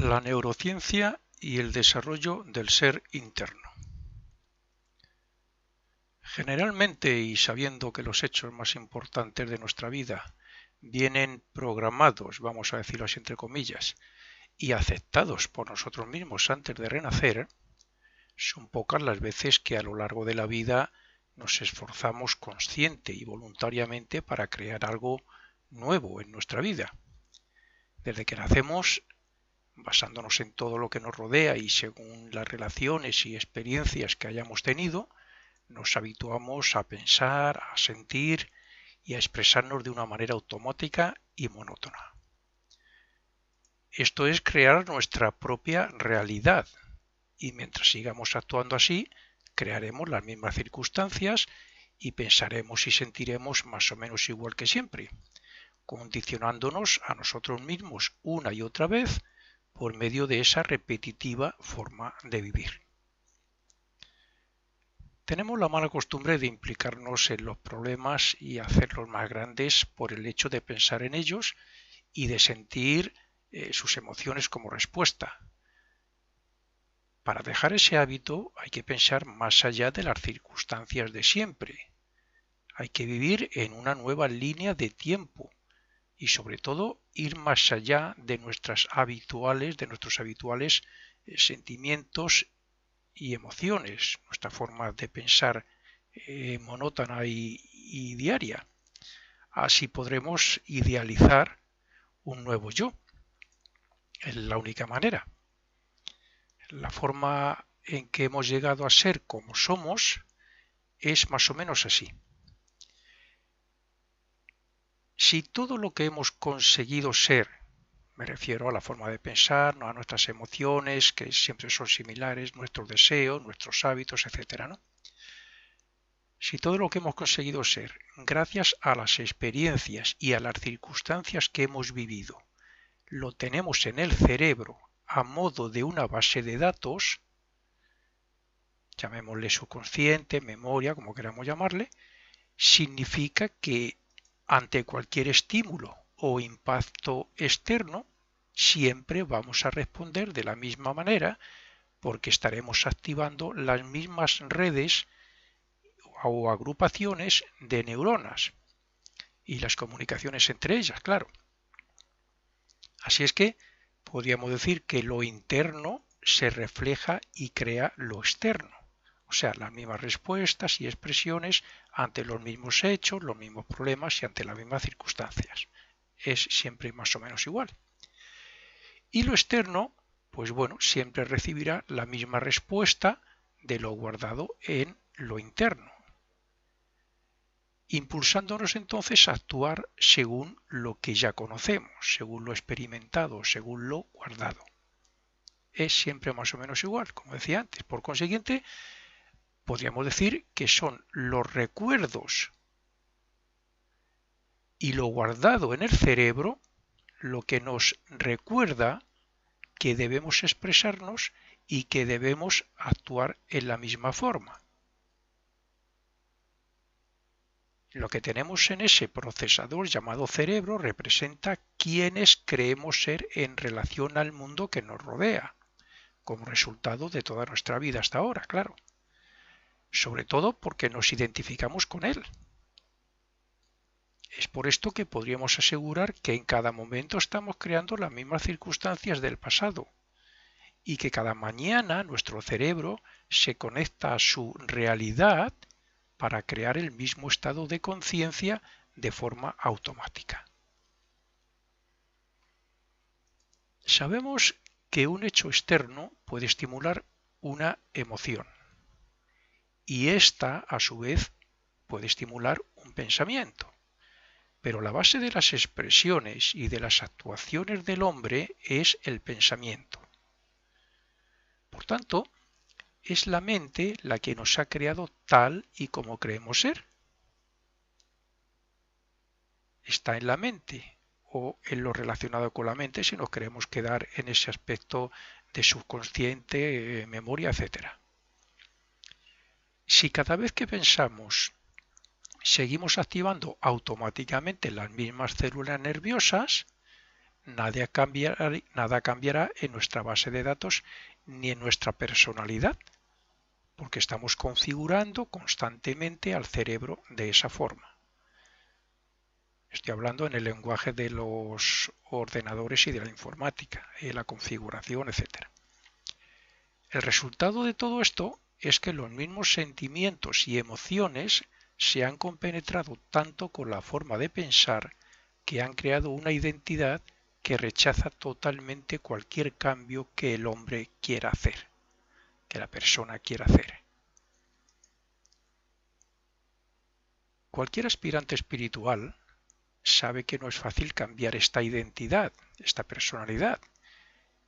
La neurociencia y el desarrollo del ser interno. Generalmente, y sabiendo que los hechos más importantes de nuestra vida vienen programados, vamos a decirlo así entre comillas, y aceptados por nosotros mismos antes de renacer, son pocas las veces que a lo largo de la vida nos esforzamos consciente y voluntariamente para crear algo nuevo en nuestra vida. Desde que nacemos, basándonos en todo lo que nos rodea y según las relaciones y experiencias que hayamos tenido, nos habituamos a pensar, a sentir y a expresarnos de una manera automática y monótona. Esto es crear nuestra propia realidad y mientras sigamos actuando así, crearemos las mismas circunstancias y pensaremos y sentiremos más o menos igual que siempre, condicionándonos a nosotros mismos una y otra vez por medio de esa repetitiva forma de vivir. Tenemos la mala costumbre de implicarnos en los problemas y hacerlos más grandes por el hecho de pensar en ellos y de sentir sus emociones como respuesta. Para dejar ese hábito hay que pensar más allá de las circunstancias de siempre. Hay que vivir en una nueva línea de tiempo y sobre todo ir más allá de nuestros habituales sentimientos y emociones, nuestra forma de pensar monótona y diaria. Así podremos idealizar un nuevo yo. Es la única manera. La forma en que hemos llegado a ser como somos es más o menos así. Si todo lo que hemos conseguido ser, me refiero a la forma de pensar, no a nuestras emociones, que siempre son similares, nuestros deseos, nuestros hábitos, etc., ¿no? Si todo lo que hemos conseguido ser, gracias a las experiencias y a las circunstancias que hemos vivido, lo tenemos en el cerebro a modo de una base de datos, llamémosle subconsciente, memoria, como queramos llamarle, significa que ante cualquier estímulo o impacto externo, siempre vamos a responder de la misma manera porque estaremos activando las mismas redes o agrupaciones de neuronas y las comunicaciones entre ellas, claro. Así es que podríamos decir que lo interno se refleja y crea lo externo. O sea, las mismas respuestas y expresiones ante los mismos hechos, los mismos problemas y ante las mismas circunstancias. Es siempre más o menos igual. Y lo externo, pues bueno, siempre recibirá la misma respuesta de lo guardado en lo interno, impulsándonos entonces a actuar según lo que ya conocemos, según lo experimentado, según lo guardado. Es siempre más o menos igual, como decía antes. Por consiguiente, podríamos decir que son los recuerdos y lo guardado en el cerebro lo que nos recuerda que debemos expresarnos y que debemos actuar en la misma forma. Lo que tenemos en ese procesador llamado cerebro representa quiénes creemos ser en relación al mundo que nos rodea, como resultado de toda nuestra vida hasta ahora, claro. Sobre todo porque nos identificamos con él. Es por esto que podríamos asegurar que en cada momento estamos creando las mismas circunstancias del pasado y que cada mañana nuestro cerebro se conecta a su realidad para crear el mismo estado de conciencia de forma automática. Sabemos que un hecho externo puede estimular una emoción y ésta, a su vez, puede estimular un pensamiento. Pero la base de las expresiones y de las actuaciones del hombre es el pensamiento. Por tanto, es la mente la que nos ha creado tal y como creemos ser. Está en la mente o en lo relacionado con la mente si nos queremos quedar en ese aspecto de subconsciente, memoria, etc. Si cada vez que pensamos seguimos activando automáticamente las mismas células nerviosas, nada cambiará en nuestra base de datos ni en nuestra personalidad, porque estamos configurando constantemente al cerebro de esa forma. Estoy hablando en el lenguaje de los ordenadores y de la informática, la configuración, etc. El resultado de todo esto es que los mismos sentimientos y emociones se han compenetrado tanto con la forma de pensar que han creado una identidad que rechaza totalmente cualquier cambio que el hombre quiera hacer, que la persona quiera hacer. Cualquier aspirante espiritual sabe que no es fácil cambiar esta identidad, esta personalidad,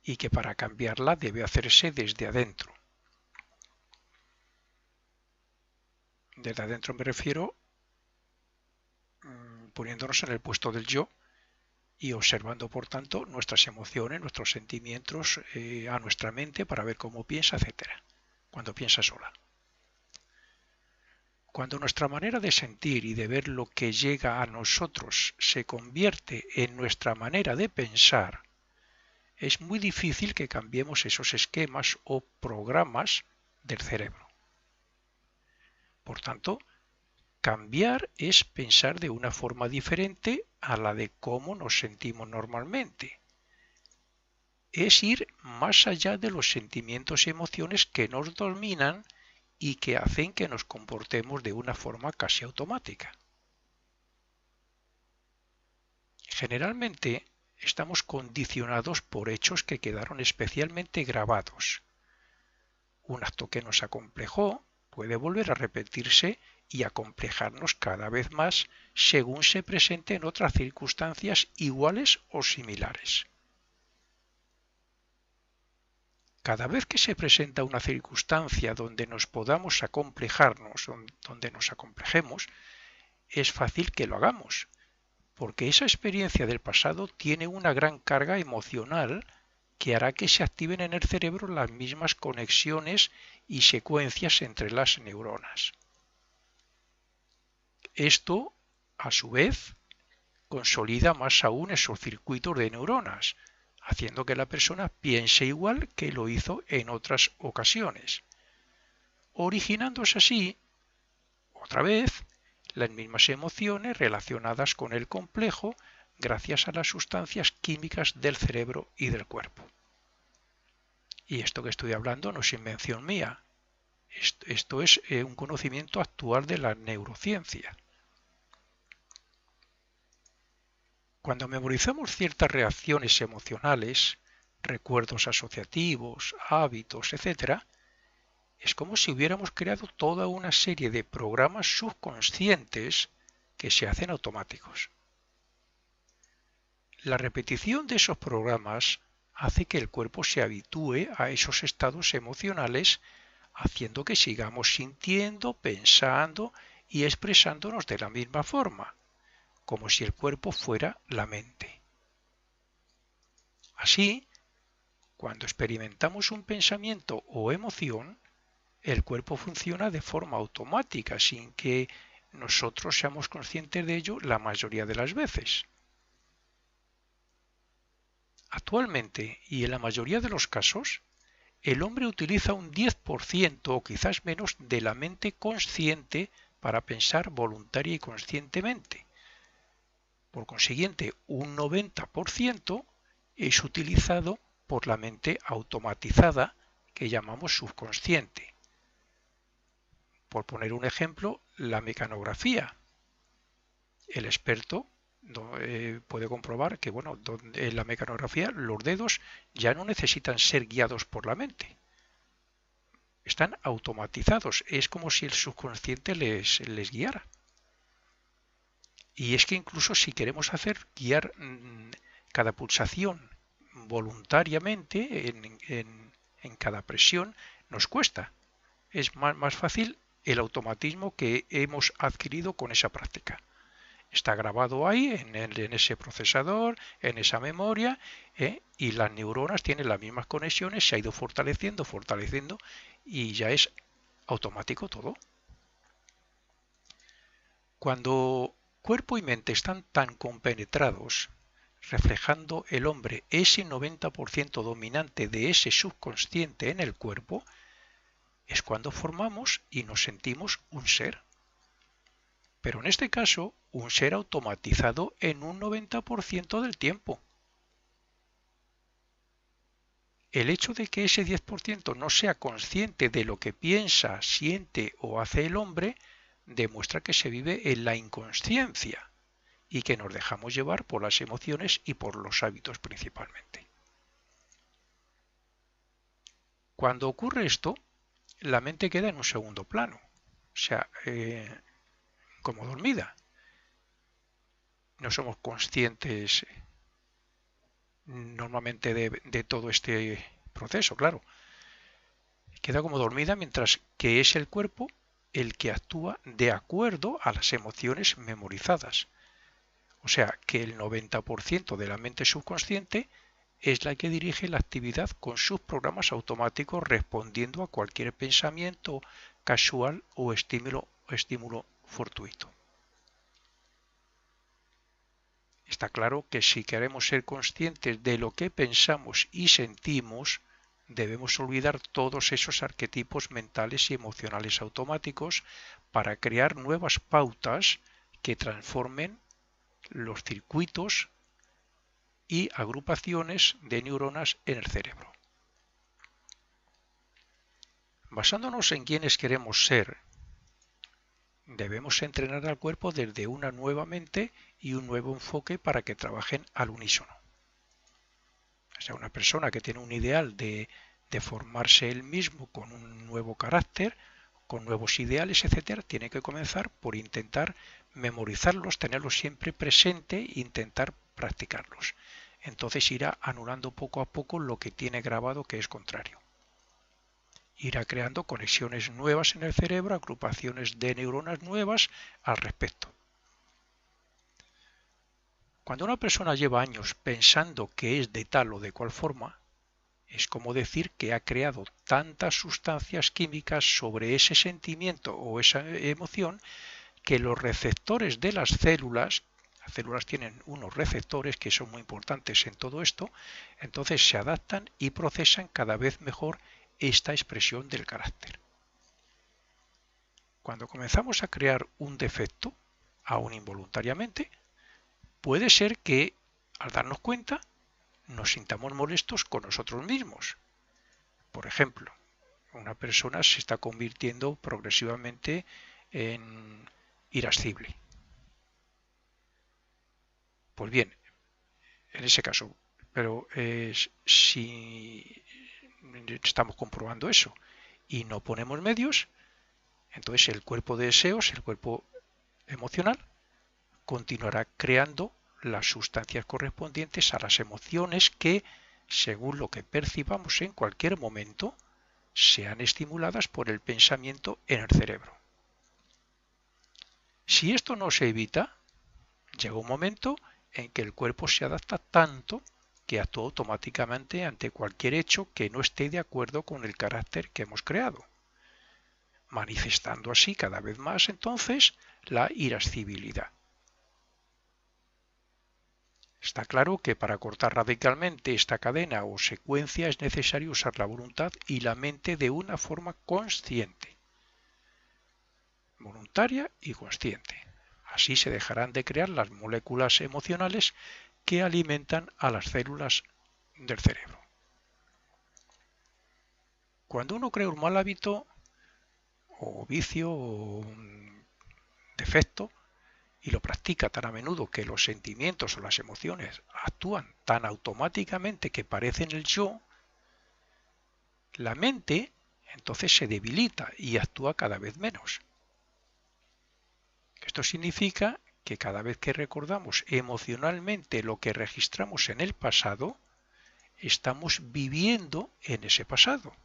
y que para cambiarla debe hacerse desde adentro. Desde adentro me refiero poniéndonos en el puesto del yo y observando, por tanto, nuestras emociones, nuestros sentimientos a nuestra mente para ver cómo piensa, etc. Cuando piensa sola. Cuando nuestra manera de sentir y de ver lo que llega a nosotros se convierte en nuestra manera de pensar, es muy difícil que cambiemos esos esquemas o programas del cerebro. Por tanto, cambiar es pensar de una forma diferente a la de cómo nos sentimos normalmente. Es ir más allá de los sentimientos y emociones que nos dominan y que hacen que nos comportemos de una forma casi automática. Generalmente estamos condicionados por hechos que quedaron especialmente grabados. Un acto que nos acomplejó puede volver a repetirse y acomplejarnos cada vez más según se presente en otras circunstancias iguales o similares. Cada vez que se presenta una circunstancia donde nos podamos acomplejarnos, donde nos acomplejemos, es fácil que lo hagamos, porque esa experiencia del pasado tiene una gran carga emocional que hará que se activen en el cerebro las mismas conexiones y secuencias entre las neuronas. Esto, a su vez, consolida más aún esos circuitos de neuronas, haciendo que la persona piense igual que lo hizo en otras ocasiones, originándose así, otra vez, las mismas emociones relacionadas con el complejo gracias a las sustancias químicas del cerebro y del cuerpo. Y esto que estoy hablando no es invención mía, esto es un conocimiento actual de la neurociencia. Cuando memorizamos ciertas reacciones emocionales, recuerdos asociativos, hábitos, etc., es como si hubiéramos creado toda una serie de programas subconscientes que se hacen automáticos. La repetición de esos programas hace que el cuerpo se habitúe a esos estados emocionales, haciendo que sigamos sintiendo, pensando y expresándonos de la misma forma, como si el cuerpo fuera la mente. Así, cuando experimentamos un pensamiento o emoción, el cuerpo funciona de forma automática sin que nosotros seamos conscientes de ello la mayoría de las veces. Actualmente, y en la mayoría de los casos, el hombre utiliza un 10% o quizás menos de la mente consciente para pensar voluntaria y conscientemente. Por consiguiente, un 90% es utilizado por la mente automatizada que llamamos subconsciente. Por poner un ejemplo, la mecanografía. El experto puede comprobar que en la mecanografía los dedos ya no necesitan ser guiados por la mente. Están automatizados. Es como si el subconsciente les guiara. Y es que incluso si queremos guiar cada pulsación voluntariamente en cada presión, nos cuesta. Es más fácil el automatismo que hemos adquirido con esa práctica. Está grabado ahí en ese procesador, en esa memoria, y las neuronas tienen las mismas conexiones, se ha ido fortaleciendo y ya es automático todo. Cuando cuerpo y mente están tan compenetrados, reflejando el hombre ese 90% dominante de ese subconsciente en el cuerpo, es cuando formamos y nos sentimos un ser. Pero en este caso, un ser automatizado en un 90% del tiempo. El hecho de que ese 10% no sea consciente de lo que piensa, siente o hace el hombre demuestra que se vive en la inconsciencia y que nos dejamos llevar por las emociones y por los hábitos principalmente. Cuando ocurre esto, la mente queda en un segundo plano, o sea, como dormida. No somos conscientes normalmente de todo este proceso, claro. Queda como dormida mientras que es el cuerpo el que actúa de acuerdo a las emociones memorizadas. O sea que el 90% de la mente subconsciente es la que dirige la actividad con sus programas automáticos respondiendo a cualquier pensamiento casual o estímulo fortuito. Está claro que si queremos ser conscientes de lo que pensamos y sentimos, debemos olvidar todos esos arquetipos mentales y emocionales automáticos para crear nuevas pautas que transformen los circuitos y agrupaciones de neuronas en el cerebro. Basándonos en quienes queremos ser, debemos entrenar al cuerpo desde una nueva mente y un nuevo enfoque para que trabajen al unísono. O sea, una persona que tiene un ideal de formarse él mismo con un nuevo carácter, con nuevos ideales, etcétera, tiene que comenzar por intentar memorizarlos, tenerlos siempre presente e intentar practicarlos. Entonces irá anulando poco a poco lo que tiene grabado que es contrario. Irá creando conexiones nuevas en el cerebro, agrupaciones de neuronas nuevas al respecto. Cuando una persona lleva años pensando que es de tal o de cual forma, es como decir que ha creado tantas sustancias químicas sobre ese sentimiento o esa emoción que los receptores de las células tienen unos receptores que son muy importantes en todo esto, entonces se adaptan y procesan cada vez mejor esta expresión del carácter. Cuando comenzamos a crear un defecto, aún involuntariamente, puede ser que, al darnos cuenta, nos sintamos molestos con nosotros mismos. Por ejemplo, una persona se está convirtiendo progresivamente en irascible. Pues bien, en ese caso, pero si estamos comprobando eso y no ponemos medios, entonces el cuerpo de deseos, el cuerpo emocional, continuará creando las sustancias correspondientes a las emociones que, según lo que percibamos en cualquier momento, sean estimuladas por el pensamiento en el cerebro. Si esto no se evita, llega un momento en que el cuerpo se adapta tanto que actúa automáticamente ante cualquier hecho que no esté de acuerdo con el carácter que hemos creado, manifestando así cada vez más entonces la irascibilidad. Está claro que para cortar radicalmente esta cadena o secuencia es necesario usar la voluntad y la mente de una forma consciente, voluntaria y consciente. Así se dejarán de crear las moléculas emocionales que alimentan a las células del cerebro. Cuando uno crea un mal hábito o vicio o un defecto y lo practica tan a menudo que los sentimientos o las emociones actúan tan automáticamente que parecen el yo, la mente entonces se debilita y actúa cada vez menos. Esto significa que cada vez que recordamos emocionalmente lo que registramos en el pasado, estamos viviendo en ese pasado.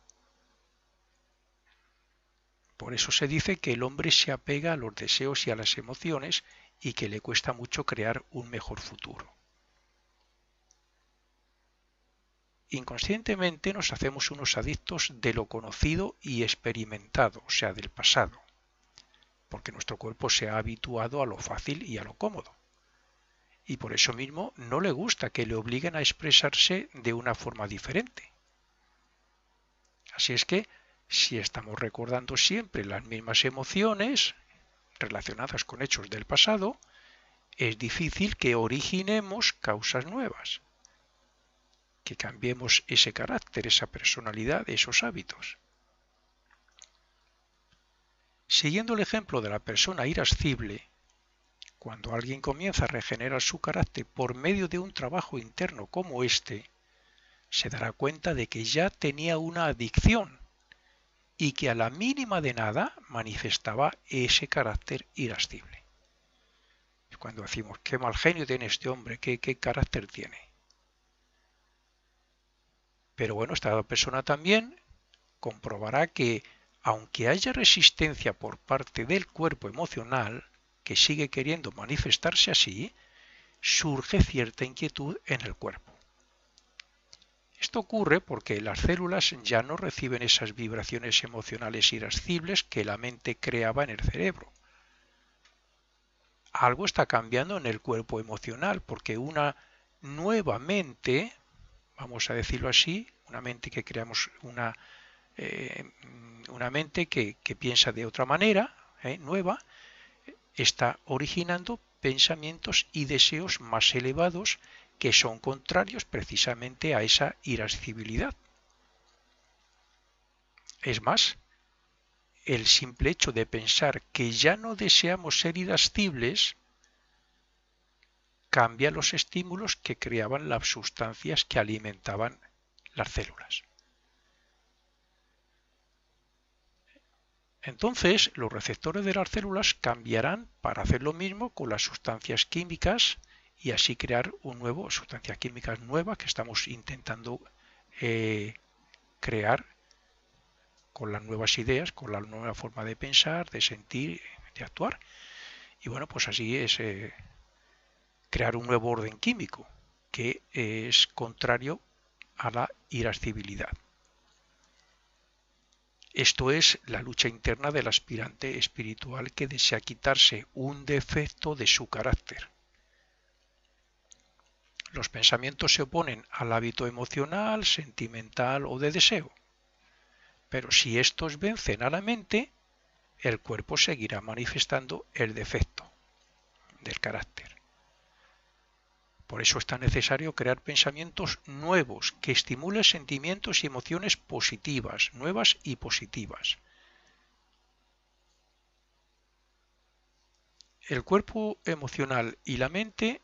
Por eso se dice que el hombre se apega a los deseos y a las emociones y que le cuesta mucho crear un mejor futuro. Inconscientemente nos hacemos unos adictos de lo conocido y experimentado, o sea, del pasado, porque nuestro cuerpo se ha habituado a lo fácil y a lo cómodo. y por eso mismo no le gusta que le obliguen a expresarse de una forma diferente. Así es que, si estamos recordando siempre las mismas emociones relacionadas con hechos del pasado, es difícil que originemos causas nuevas, que cambiemos ese carácter, esa personalidad, esos hábitos. Siguiendo el ejemplo de la persona irascible, cuando alguien comienza a regenerar su carácter por medio de un trabajo interno como este, se dará cuenta de que ya tenía una adicción y que a la mínima de nada manifestaba ese carácter irascible. Es cuando decimos, qué mal genio tiene este hombre, qué carácter tiene. Pero bueno, esta persona también comprobará que, aunque haya resistencia por parte del cuerpo emocional, que sigue queriendo manifestarse así, surge cierta inquietud en el cuerpo. Esto ocurre porque las células ya no reciben esas vibraciones emocionales irascibles que la mente creaba en el cerebro. Algo está cambiando en el cuerpo emocional porque una nueva mente, vamos a decirlo así, una mente que creamos una mente que piensa de otra manera, nueva, está originando pensamientos y deseos más elevados que son contrarios precisamente a esa irascibilidad. Es más, el simple hecho de pensar que ya no deseamos ser irascibles cambia los estímulos que creaban las sustancias que alimentaban las células. Entonces, los receptores de las células cambiarán para hacer lo mismo con las sustancias químicas y así crear sustancias químicas nuevas que estamos intentando crear con las nuevas ideas, con la nueva forma de pensar, de sentir, de actuar. Y bueno, pues así es crear un nuevo orden químico que es contrario a la irascibilidad. Esto es la lucha interna del aspirante espiritual que desea quitarse un defecto de su carácter. Los pensamientos se oponen al hábito emocional, sentimental o de deseo. Pero si estos vencen a la mente, el cuerpo seguirá manifestando el defecto del carácter. Por eso es tan necesario crear pensamientos nuevos que estimulen sentimientos y emociones positivas, nuevas y positivas. El cuerpo emocional y la mente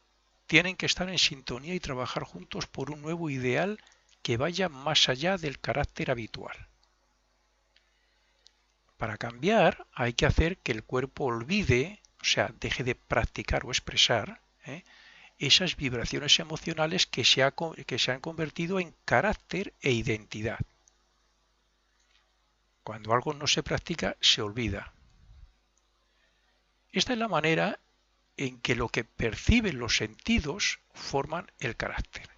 tienen que estar en sintonía y trabajar juntos por un nuevo ideal que vaya más allá del carácter habitual. Para cambiar hay que hacer que el cuerpo olvide, o sea, deje de practicar o expresar, esas vibraciones emocionales que se han convertido en carácter e identidad. Cuando algo no se practica, se olvida. Esta es la manera en que lo que perciben los sentidos forman el carácter.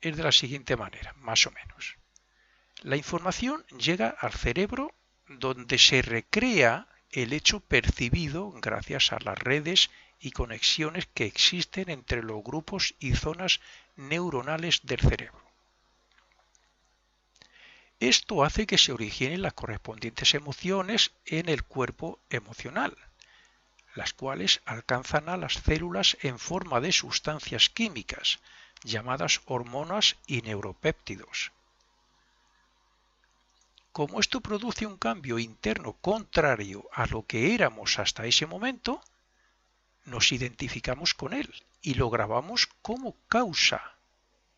Es de la siguiente manera, más o menos. La información llega al cerebro donde se recrea el hecho percibido gracias a las redes y conexiones que existen entre los grupos y zonas neuronales del cerebro. Esto hace que se originen las correspondientes emociones en el cuerpo emocional, las cuales alcanzan a las células en forma de sustancias químicas, llamadas hormonas y neuropéptidos. Como esto produce un cambio interno contrario a lo que éramos hasta ese momento, nos identificamos con él y lo grabamos como causa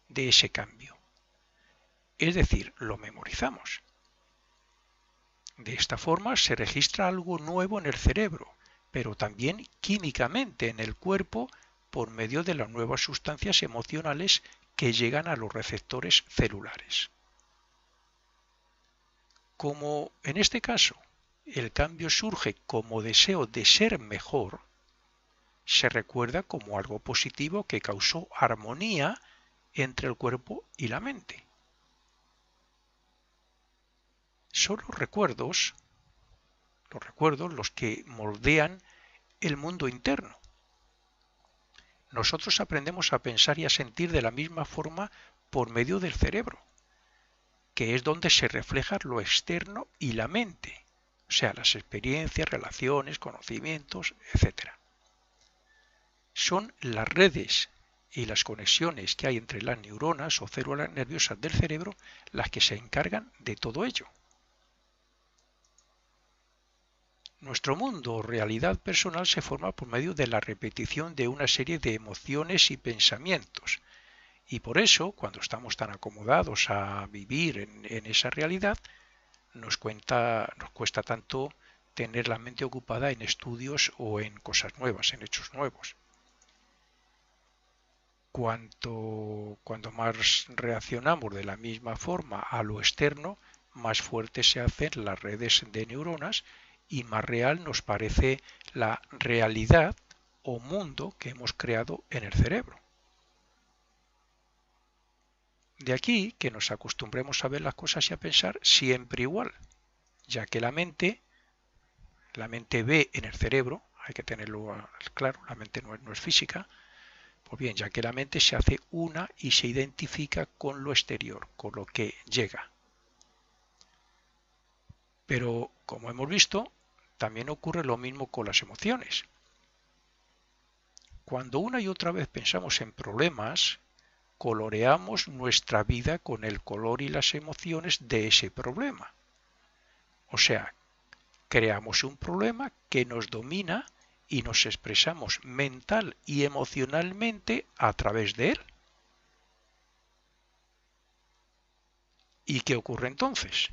de ese cambio. Es decir, lo memorizamos. De esta forma se registra algo nuevo en el cerebro, pero también químicamente en el cuerpo por medio de las nuevas sustancias emocionales que llegan a los receptores celulares. Como en este caso el cambio surge como deseo de ser mejor, se recuerda como algo positivo que causó armonía entre el cuerpo y la mente. Son los recuerdos los que moldean el mundo interno. Nosotros aprendemos a pensar y a sentir de la misma forma por medio del cerebro, que es donde se refleja lo externo y la mente, o sea, las experiencias, relaciones, conocimientos, etc. Son las redes y las conexiones que hay entre las neuronas o células nerviosas del cerebro las que se encargan de todo ello. Nuestro mundo o realidad personal se forma por medio de la repetición de una serie de emociones y pensamientos. Y por eso, cuando estamos tan acomodados a vivir en esa realidad, nos cuesta tanto tener la mente ocupada en estudios o en cosas nuevas, en hechos nuevos. Cuando más reaccionamos de la misma forma a lo externo, más fuertes se hacen las redes de neuronas y más real nos parece la realidad o mundo que hemos creado en el cerebro. De aquí que nos acostumbremos a ver las cosas y a pensar siempre igual, ya que la mente ve en el cerebro, hay que tenerlo claro, la mente no es física, pues bien, ya que la mente se hace una y se identifica con lo exterior, con lo que llega. Pero, como hemos visto, también ocurre lo mismo con las emociones. Cuando una y otra vez pensamos en problemas, coloreamos nuestra vida con el color y las emociones de ese problema. O sea, creamos un problema que nos domina y nos expresamos mental y emocionalmente a través de él. ¿Y qué ocurre entonces?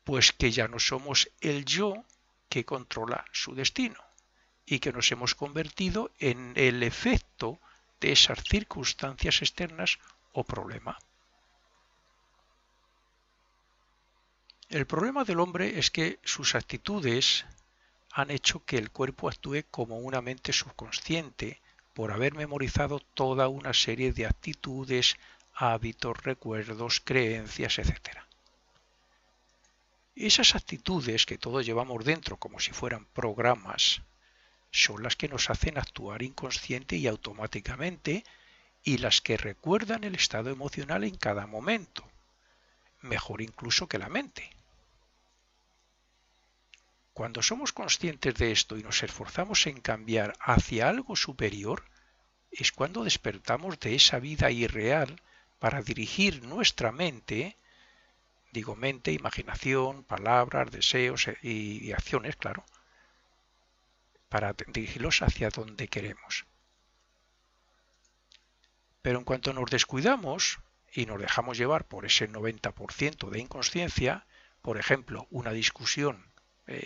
Pues que ya no somos el yo que controla su destino y que nos hemos convertido en el efecto de esas circunstancias externas o problema. El problema del hombre es que sus actitudes han hecho que el cuerpo actúe como una mente subconsciente por haber memorizado toda una serie de actitudes, hábitos, recuerdos, creencias, etc. Esas actitudes que todos llevamos dentro como si fueran programas son las que nos hacen actuar inconsciente y automáticamente y las que recuerdan el estado emocional en cada momento, mejor incluso que la mente. Cuando somos conscientes de esto y nos esforzamos en cambiar hacia algo superior, es cuando despertamos de esa vida irreal para dirigir nuestra mente, digo mente, imaginación, palabras, deseos y acciones, claro, para dirigirlos hacia donde queremos. Pero en cuanto nos descuidamos y nos dejamos llevar por ese 90% de inconsciencia, por ejemplo, una discusión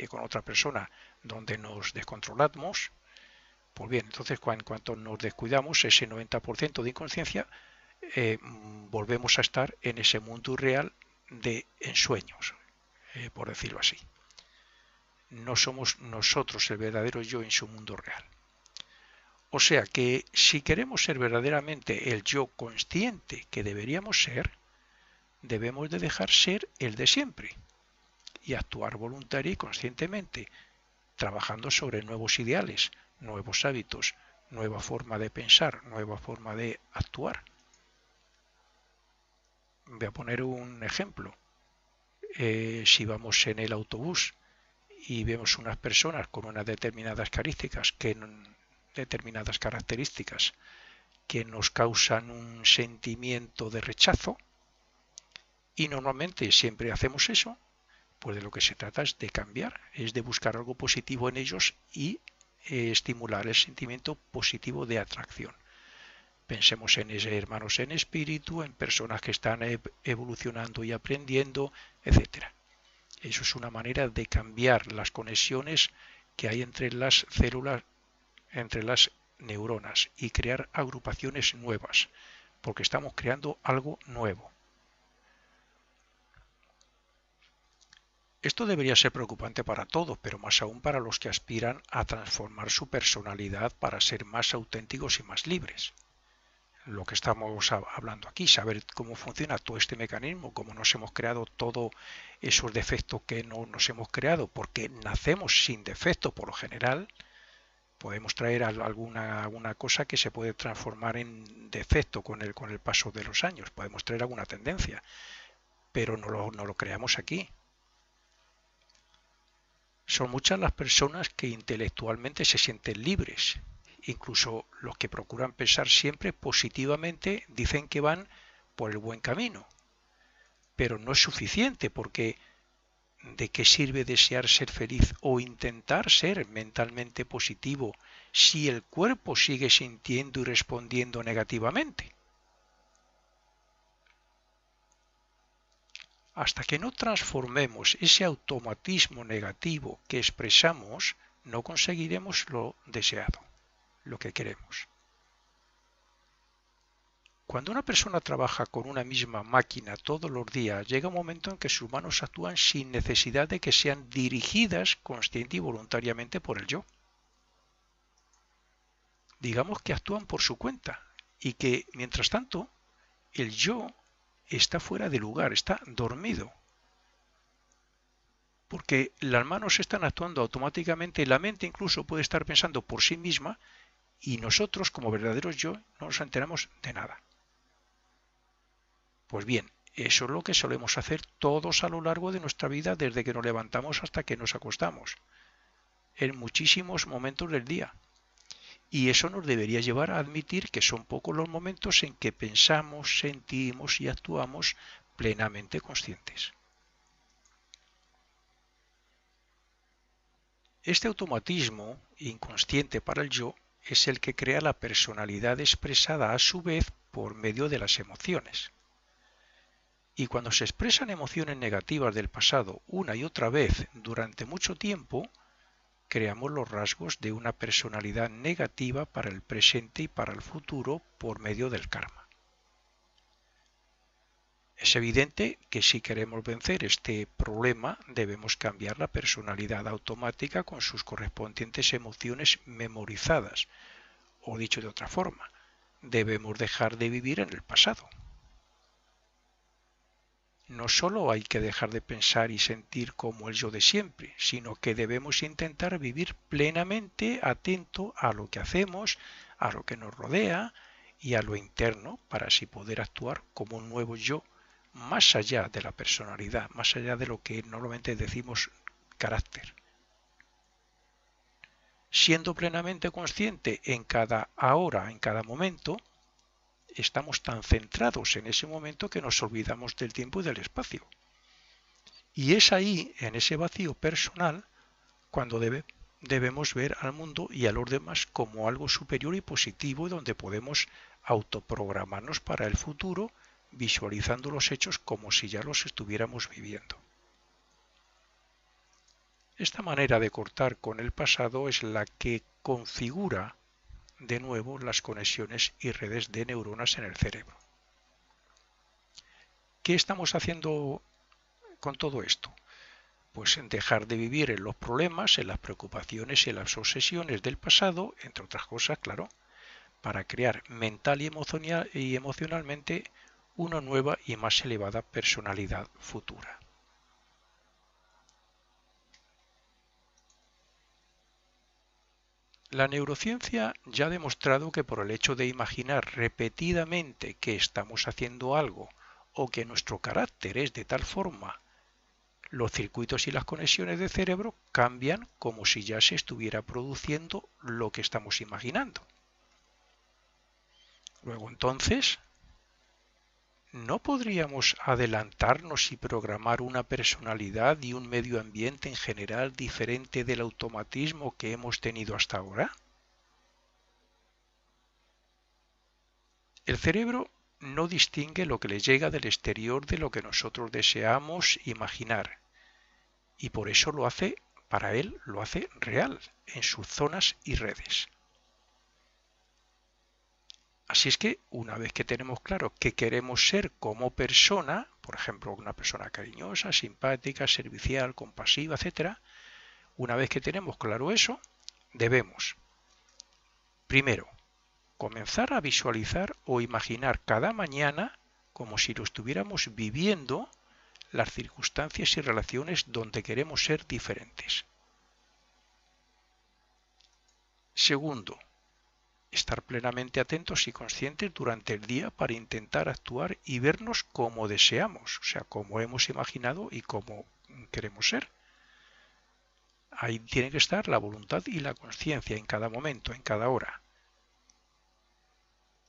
con otra persona donde nos descontrolamos, pues bien, entonces en cuanto nos descuidamos, ese 90% de inconsciencia, volvemos a estar en ese mundo irreal de ensueños, por decirlo así. No somos nosotros el verdadero yo en su mundo real. O sea que si queremos ser verdaderamente el yo consciente que deberíamos ser, debemos de dejar ser el de siempre y actuar voluntaria y conscientemente, trabajando sobre nuevos ideales, nuevos hábitos, nueva forma de pensar, nueva forma de actuar. Voy a poner un ejemplo. Si vamos en el autobús y vemos unas personas con unas determinadas características que nos causan un sentimiento de rechazo, y normalmente siempre hacemos eso, pues de lo que se trata es de cambiar, es de buscar algo positivo en ellos y estimular el sentimiento positivo de atracción. Pensemos en hermanos en espíritu, en personas que están evolucionando y aprendiendo, etc. Eso es una manera de cambiar las conexiones que hay entre las células, entre las neuronas, y crear agrupaciones nuevas, porque estamos creando algo nuevo. Esto debería ser preocupante para todos, pero más aún para los que aspiran a transformar su personalidad para ser más auténticos y más libres. Lo que estamos hablando aquí, saber cómo funciona todo este mecanismo, cómo nos hemos creado todos esos defectos que no nos hemos creado, porque nacemos sin defecto por lo general, Podemos traer alguna cosa que se puede transformar en defecto con el paso de los años. Podemos traer alguna tendencia, pero no lo creamos aquí. Son muchas las personas que intelectualmente se sienten libres. Incluso los que procuran pensar siempre positivamente dicen que van por el buen camino. Pero no es suficiente porque ¿de qué sirve desear ser feliz o intentar ser mentalmente positivo si el cuerpo sigue sintiendo y respondiendo negativamente? Hasta que no transformemos ese automatismo negativo que expresamos, no conseguiremos lo deseado, lo que queremos. Cuando una persona trabaja con una misma máquina todos los días, llega un momento en que sus manos actúan sin necesidad de que sean dirigidas consciente y voluntariamente por el yo. Digamos que actúan por su cuenta y que, mientras tanto, el yo está fuera de lugar, está dormido. Porque las manos están actuando automáticamente, la mente incluso puede estar pensando por sí misma y nosotros, como verdaderos yo, no nos enteramos de nada. Pues bien, eso es lo que solemos hacer todos a lo largo de nuestra vida desde que nos levantamos hasta que nos acostamos, en muchísimos momentos del día. Y eso nos debería llevar a admitir que son pocos los momentos en que pensamos, sentimos y actuamos plenamente conscientes. Este automatismo inconsciente para el yo es el que crea la personalidad expresada a su vez por medio de las emociones. Y cuando se expresan emociones negativas del pasado una y otra vez durante mucho tiempo, creamos los rasgos de una personalidad negativa para el presente y para el futuro por medio del karma. Es evidente que si queremos vencer este problema debemos cambiar la personalidad automática con sus correspondientes emociones memorizadas, o dicho de otra forma, debemos dejar de vivir en el pasado. No solo hay que dejar de pensar y sentir como el yo de siempre, sino que debemos intentar vivir plenamente atento a lo que hacemos, a lo que nos rodea y a lo interno para así poder actuar como un nuevo yo más allá de la personalidad, más allá de lo que normalmente decimos carácter. Siendo plenamente consciente en cada hora, en cada momento, estamos tan centrados en ese momento que nos olvidamos del tiempo y del espacio. Y es ahí, en ese vacío personal, cuando debemos ver al mundo y a los demás como algo superior y positivo y donde podemos autoprogramarnos para el futuro, visualizando los hechos como si ya los estuviéramos viviendo. Esta manera de cortar con el pasado es la que configura de nuevo las conexiones y redes de neuronas en el cerebro. ¿Qué estamos haciendo con todo esto? Pues en dejar de vivir en los problemas, en las preocupaciones y en las obsesiones del pasado, entre otras cosas, claro, para crear mental y emocionalmente una nueva y más elevada personalidad futura. La neurociencia ya ha demostrado que por el hecho de imaginar repetidamente que estamos haciendo algo o que nuestro carácter es de tal forma, los circuitos y las conexiones del cerebro cambian como si ya se estuviera produciendo lo que estamos imaginando. Luego entonces, ¿no podríamos adelantarnos y programar una personalidad y un medio ambiente en general diferente del automatismo que hemos tenido hasta ahora? El cerebro no distingue lo que le llega del exterior de lo que nosotros deseamos imaginar, y por eso lo hace, para él, lo hace real en sus zonas y redes. Así es que una vez que tenemos claro qué queremos ser como persona, por ejemplo, una persona cariñosa, simpática, servicial, compasiva, etc., una vez que tenemos claro eso, debemos, primero, comenzar a visualizar o imaginar cada mañana como si lo estuviéramos viviendo las circunstancias y relaciones donde queremos ser diferentes. Segundo, estar plenamente atentos y conscientes durante el día para intentar actuar y vernos como deseamos, o sea, como hemos imaginado y como queremos ser. Ahí tiene que estar la voluntad y la conciencia en cada momento, en cada hora.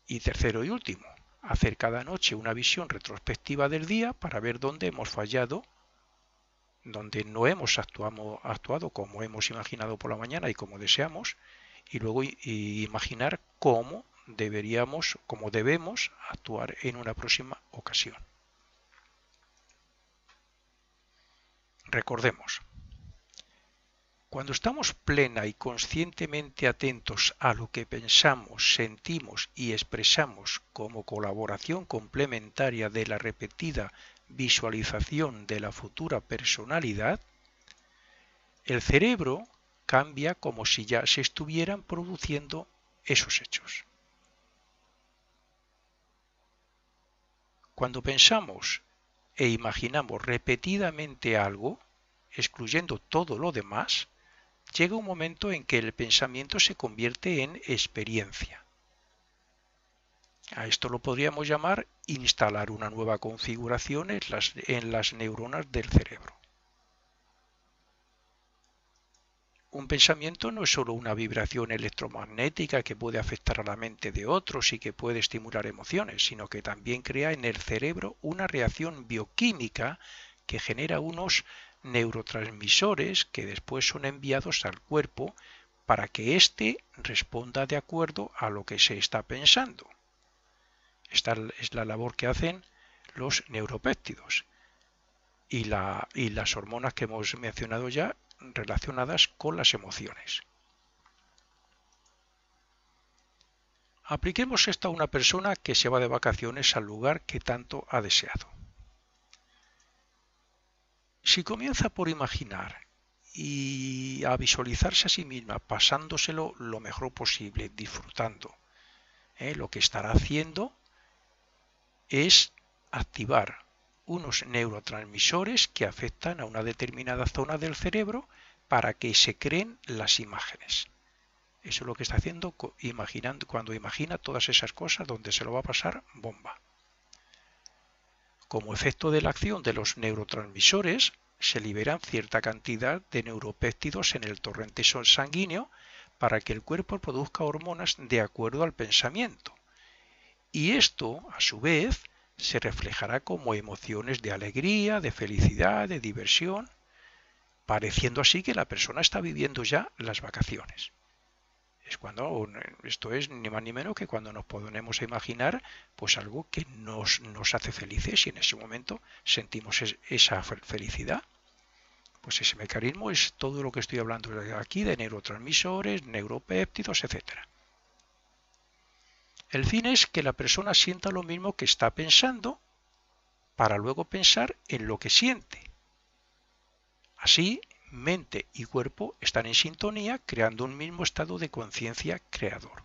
Y tercero y último, hacer cada noche una visión retrospectiva del día para ver dónde hemos fallado, donde no hemos actuado como hemos imaginado por la mañana y como deseamos, y luego imaginar cómo debemos actuar en una próxima ocasión. Recordemos, cuando estamos plena y conscientemente atentos a lo que pensamos, sentimos y expresamos como colaboración complementaria de la repetida visualización de la futura personalidad, el cerebro cambia como si ya se estuvieran produciendo esos hechos. Cuando pensamos e imaginamos repetidamente algo, excluyendo todo lo demás, llega un momento en que el pensamiento se convierte en experiencia. A esto lo podríamos llamar instalar una nueva configuración en las neuronas del cerebro. Un pensamiento no es solo una vibración electromagnética que puede afectar a la mente de otros y que puede estimular emociones, sino que también crea en el cerebro una reacción bioquímica que genera unos neurotransmisores que después son enviados al cuerpo para que éste responda de acuerdo a lo que se está pensando. Esta es la labor que hacen los neuropéptidos y las hormonas que hemos mencionado ya relacionadas con las emociones. Apliquemos esto a una persona que se va de vacaciones al lugar que tanto ha deseado. Si comienza por imaginar y a visualizarse a sí misma pasándoselo lo mejor posible, disfrutando, lo que estará haciendo es activar unos neurotransmisores que afectan a una determinada zona del cerebro para que se creen las imágenes. Eso es lo que está haciendo cuando imagina todas esas cosas donde se lo va a pasar bomba. Como efecto de la acción de los neurotransmisores, se liberan cierta cantidad de neuropéptidos en el torrente sanguíneo para que el cuerpo produzca hormonas de acuerdo al pensamiento. Y esto, a su vez, se reflejará como emociones de alegría, de felicidad, de diversión, pareciendo así que la persona está viviendo ya las vacaciones. Esto es ni más ni menos que cuando nos ponemos a imaginar pues algo que nos hace felices y en ese momento sentimos esa felicidad. Pues ese mecanismo es todo lo que estoy hablando aquí de neurotransmisores, neuropéptidos, etc. El fin es que la persona sienta lo mismo que está pensando para luego pensar en lo que siente. Así, mente y cuerpo están en sintonía, creando un mismo estado de conciencia creador.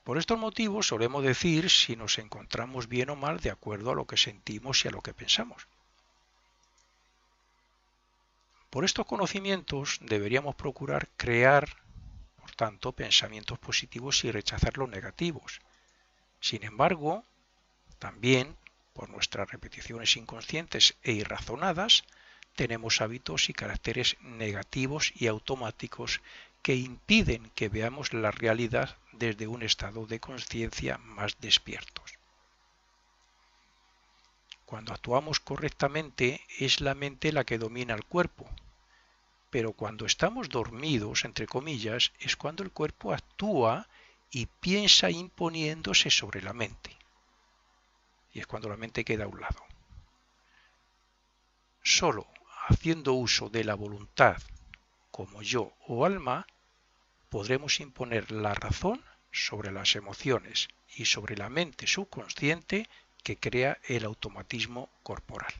Por estos motivos solemos decir si nos encontramos bien o mal de acuerdo a lo que sentimos y a lo que pensamos. Por estos conocimientos deberíamos procurar crear, por tanto, pensamientos positivos y rechazar los negativos. Sin embargo, también, por nuestras repeticiones inconscientes e irrazonadas, tenemos hábitos y caracteres negativos y automáticos que impiden que veamos la realidad desde un estado de conciencia más despiertos. Cuando actuamos correctamente es la mente la que domina el cuerpo, pero cuando estamos dormidos, entre comillas, es cuando el cuerpo actúa y piensa imponiéndose sobre la mente. Y es cuando la mente queda a un lado. Solo haciendo uso de la voluntad como yo o alma, podremos imponer la razón sobre las emociones y sobre la mente subconsciente que crea el automatismo corporal.